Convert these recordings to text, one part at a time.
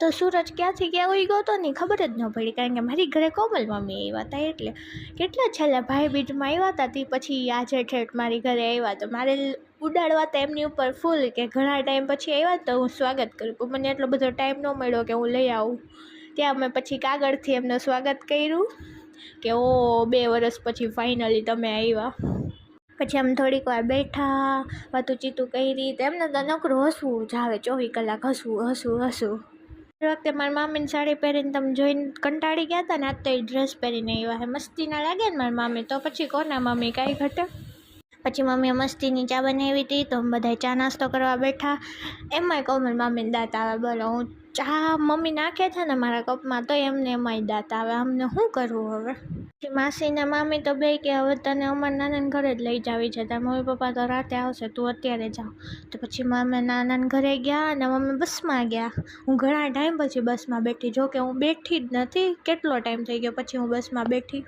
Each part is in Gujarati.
તો સૂરજ ક્યાંથી ક્યાં ઉઈ ગયો તો ને ખબર જ ન પડી, કારણ કે મારી ઘરે કોમલ મમ્મી આવ્યા હતા. એટલે કેટલા છેલ્લા ભાઈ બીજમાં આવ્યા હતા તે પછી આજે ઠેઠ મારી ઘરે આવ્યા, તો મારે ઉડાડવા હતા એમની ઉપર ફૂલ કે ઘણા ટાઈમ પછી આવ્યા તો હું સ્વાગત કરું, પણ મને એટલો બધો ટાઈમ ન મળ્યો કે હું લઈ આવું. ત્યાં મેં પછી કાગળથી એમનું સ્વાગત કર્યું કે ઓ 2 વર્ષ પછી ફાઇનલી તમે આવ્યા. પછી આમ થોડીક વાર બેઠા, વાતું ચીતું કરી, તો એમને તો નકરું હસવું જ આવે, 24 કલાક હસવું. એ વખતે મારી મામીની સાડી પહેરીને તમે જોઈને કંટાળી ગયા હતા ને, આજ તો એ ડ્રેસ પહેરીને આવ્યા હે. મસ્તીના લાગે ને મારી મામી, તો પછી કોના મમ્મી કાંઈ ઘટે. પછી મમ્મીએ મસ્તીની ચા બનાવી હતી, તો અમે બધા ચા નાસ્તો કરવા બેઠા. એમાંય કોમલ મામીને દાંત આવે, બોલો હું ચા મમ્મી નાખે છે ને મારા કપમાં તો એમને એમાંય દાંત આવે, અમને શું કરવું હવે. પછી માસીને મામી તો બે કે હવે તને અમારા નાનાને ઘરે જ લઈ જાવી છે, તારા મમ્મી પપ્પા તો રાતે આવશે, તું અત્યારે જાઓ. તો પછી અમે નાનાને ઘરે ગયા અને મમ્મી બસમાં ગયા. હું ઘણા ટાઈમ પછી બસમાં બેઠી, જો કે હું બેઠી જ નથી, કેટલો ટાઈમ થઈ ગયો પછી હું બસમાં બેઠી.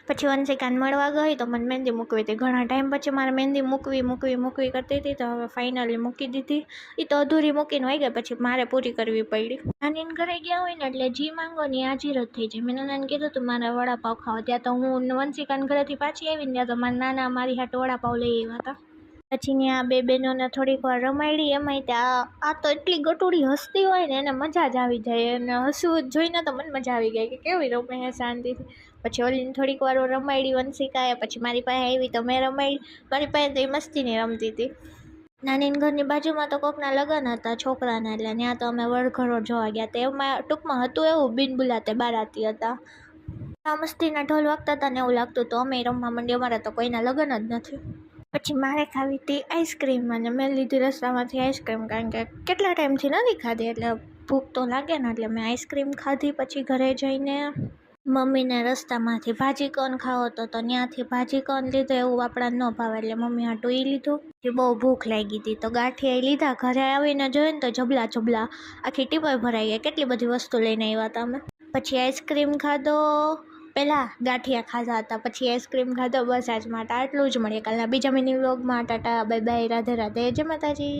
પછી વંશિકાને મળવા ગઈ તો મને મહેંદી મૂકવી હતી. ઘણા ટાઈમ પછી મારે મહેંદી મૂકવી કરતી હતી, તો હવે ફાઇનલી મૂકી દીધી. એ તો અધૂરી મૂકીને વહી ગઈ, પછી મારે પૂરી કરવી પડી. નાનીને ઘરે ગયા હોય ને એટલે જી માંગો ને હાજીર જ થઈ જાય. મેં નાનાને કીધું તું મારે વડાપાવ ખાવા, ત્યાં તો હું વંશિકાને ઘરેથી પાછી આવીને ત્યાં તો મારા નાના મારી હાટુ વડાપાવ લઈ આવ્યા હતા. પછી ત્યાં બે બહેનોને થોડીક વાર રમાડી. એમાંય ત્યાં આ તો એટલી ગટુડી હસતી હોય ને એને મજા જ આવી જાય, અને હસવું જોઈને તો મને મજા આવી ગઈ કે કેવી રમે હે શાંતિથી. પછી ઓલીને થોડીક વાર રમાડી વંશિકાએ, પછી મારી પાસે આવી તો મેં રમાડી. મારી પાસે તો એ મસ્તીની રમતી હતી. નાનીના ઘરની બાજુમાં તો કોકના લગ્ન હતા છોકરાના, એટલે ત્યાં તો અમે વરઘરો જોવા ગયા. તો એમાં ટૂંકમાં હતું એવું, બિન બુલાતે બારાતી હતા. આ મસ્તીના ઢોલ વાગતા હતા ને એવું લાગતું તો અમે રમવા માંડી, અમારે તો કોઈના લગ્ન જ નથી. પછી મારે ખાવી હતી આઈસ્ક્રીમ, અને મેં લીધી રસ્તામાંથી આઈસ્ક્રીમ, કારણ કે કેટલા ટાઈમથી નથી ખાધી એટલે ભૂખ તો લાગે ને, એટલે મેં આઈસ્ક્રીમ ખાધી. પછી ઘરે જઈને મમ્મીને રસ્તામાંથી ભાજી કોન ખાવો હતો તો ત્યાંથી ભાજી કોન લીધો, એવું આપણા ન ભાવે એટલે મમ્મી હાટું એ લીધું. એ બહુ ભૂખ લાગી હતી તો ગાંઠિયા લીધા. ઘરે આવીને જોયું ને તો જબલા આખી ટીપોય ભરાઈ ગઈ, કેટલી બધી વસ્તુ લઈને આવ્યા હતા અમે. પછી આઈસ્ક્રીમ ખાધો, પહેલાં ગાંઠિયા ખાધા હતા, પછી આઈસ્ક્રીમ ખાધો. બસ આજ માટે આટલું જ. મળીએ કાલના બીજા મિની વ્લોગમાં. ટાટા બાય બાય, રાધે રાધે, જય માતાજી.